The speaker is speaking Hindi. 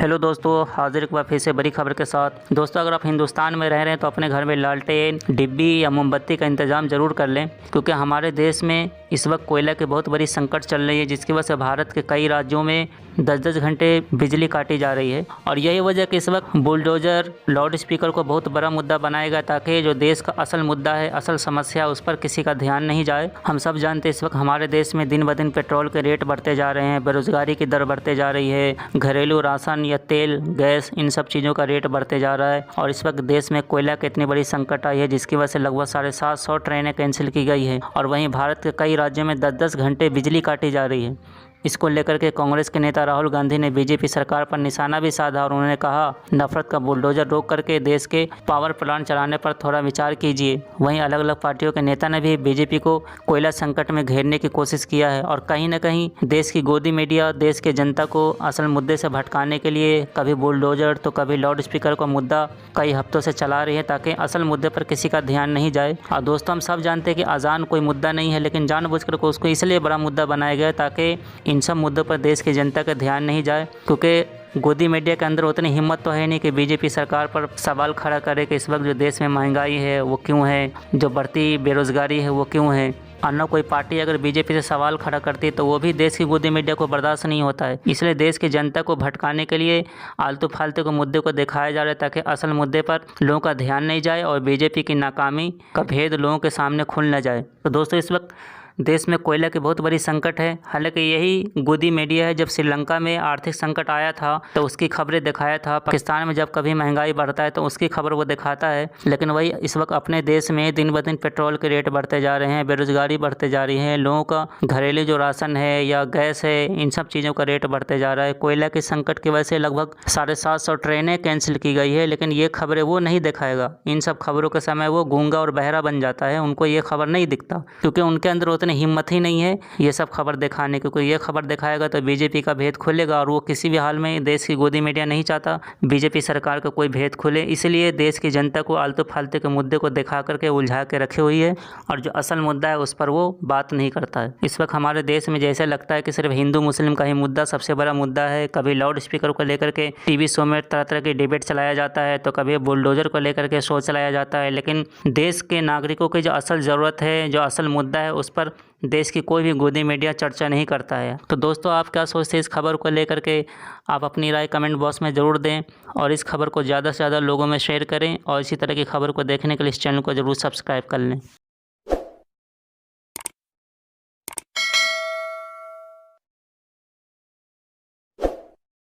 हेलो दोस्तों, हाजिर एक बार फिर से बड़ी खबर के साथ। दोस्तों, अगर आप हिंदुस्तान में रह रहे हैं तो अपने घर में लालटेन, डिब्बी या मोमबत्ती का इंतज़ाम ज़रूर कर लें, क्योंकि हमारे देश में इस वक्त कोयला की बहुत बड़ी संकट चल रही है, जिसकी वजह से भारत के कई राज्यों में 10-10 घंटे बिजली काटी जा रही है। और यही वजह कि इस वक्त बुलडोज़र, लाउड स्पीकर को बहुत बड़ा मुद्दा बनाएगा, ताकि जो देश का असल मुद्दा है, असल समस्या, उस पर किसी का ध्यान नहीं जाए। हम सब जानते हैं इस वक्त हमारे देश में दिन ब दिन पेट्रोल के रेट बढ़ते जा रहे हैं, बेरोज़गारी की दर बढ़ते जा रही है, घरेलू राशन या तेल, गैस, इन सब चीज़ों का रेट बढ़ते जा रहा है। और इस वक्त देश में कोयला की इतनी बड़ी संकट आई है, जिसकी वजह से लगभग 750 ट्रेनें कैंसिल की गई है। और वहीं भारत के कई राज्यों में 10-10 घंटे बिजली काटी जा रही है। इसको लेकर के कांग्रेस के नेता राहुल गांधी ने बीजेपी सरकार पर निशाना भी साधा और उन्होंने कहा, नफरत का बुलडोजर रोक करके देश के पावर प्लांट चलाने पर थोड़ा विचार कीजिए। वहीं अलग अलग पार्टियों के नेता ने भी बीजेपी को कोयला संकट में घेरने की कोशिश किया है और कहीं न कहीं देश की गोदी मीडिया देश के जनता को असल मुद्दे से भटकाने के लिए कभी बुलडोजर तो कभी लाउड स्पीकर का मुद्दा कई हफ्तों से चला रही है, ताकि असल मुद्दे पर किसी का ध्यान नहीं जाए। और दोस्तों, हम सब जानते हैं कि अजान कोई मुद्दा नहीं है, लेकिन जानबूझकर को उसको इसलिए बड़ा मुद्दा बनाया गया ताकि इन सब मुद्दों पर देश की जनता का ध्यान नहीं जाए। क्योंकि गोदी मीडिया के अंदर उतनी हिम्मत तो है नहीं कि बीजेपी सरकार पर सवाल खड़ा करे कि इस वक्त जो देश में महंगाई है वो क्यों है, जो बढ़ती बेरोज़गारी है वो क्यों है। अन्य कोई पार्टी अगर बीजेपी से सवाल खड़ा करती है तो वो भी देश की गोदी मीडिया को बर्दाश्त नहीं होता है। इसलिए देश की जनता को भटकाने के लिए आलतू फालतू के मुद्दे को दिखाया जा रहा है, ताकि असल मुद्दे पर लोगों का ध्यान नहीं जाए और बीजेपी की नाकामी का भेद लोगों के सामने खुल न जाए। तो दोस्तों, इस वक्त देश में कोयला की बहुत बड़ी संकट है। हालांकि यही गोदी मीडिया है, जब श्रीलंका में आर्थिक संकट आया था तो उसकी खबरें दिखाया था, पाकिस्तान में जब कभी महंगाई बढ़ता है तो उसकी खबर वो दिखाता है। लेकिन वही इस वक्त अपने देश में दिन ब दिन पेट्रोल के रेट बढ़ते जा रहे हैं, बेरोजगारी बढ़ते जा रही है, लोगों का घरेलू जो राशन है या गैस है, इन सब चीज़ों का रेट बढ़ते जा रहा है। कोयला के संकट की वजह से लगभग 750 ट्रेनें कैंसिल की गई है, लेकिन ये खबरें वो नहीं दिखाएगा। इन सब खबरों के समय वो गूंगा और बहरा बन जाता है, उनको ये खबर नहीं दिखता, क्योंकि उनके अंदर उतनी हिम्मत ही नहीं है ये सब खबर दिखाने की। क्योंकि ये खबर दिखाएगा तो बीजेपी का भेद खुलेगा, और वो किसी भी हाल में देश की गोदी मीडिया नहीं चाहता बीजेपी सरकार का कोई भेद खुले। इसलिए देश की जनता को आलतू फालतू के मुद्दे को दिखा करके उलझा के रखे हुई है, और जो असल मुद्दा है उस पर वो बात नहीं करता है। इस वक्त हमारे देश में जैसे लगता है कि सिर्फ हिंदू मुस्लिम का ही मुद्दा सबसे बड़ा मुद्दा है। कभी लाउड स्पीकर को लेकर के टीवी शो में तरह तरह की डिबेट चलाया जाता है, तो कभी बुलडोजर को लेकर के शो चलाया जाता है, लेकिन देश के नागरिकों की जो असल ज़रूरत है, जो असल मुद्दा है, उस पर देश की कोई भी गोदी मीडिया चर्चा नहीं करता है। तो दोस्तों, आप क्या सोचते हैं इस खबर को लेकर के? आप अपनी राय कमेंट बॉक्स में ज़रूर दें, और इस खबर को ज़्यादा से ज़्यादा लोगों में शेयर करें, और इसी तरह की खबर को देखने के लिए इस चैनल को ज़रूर सब्सक्राइब कर लें।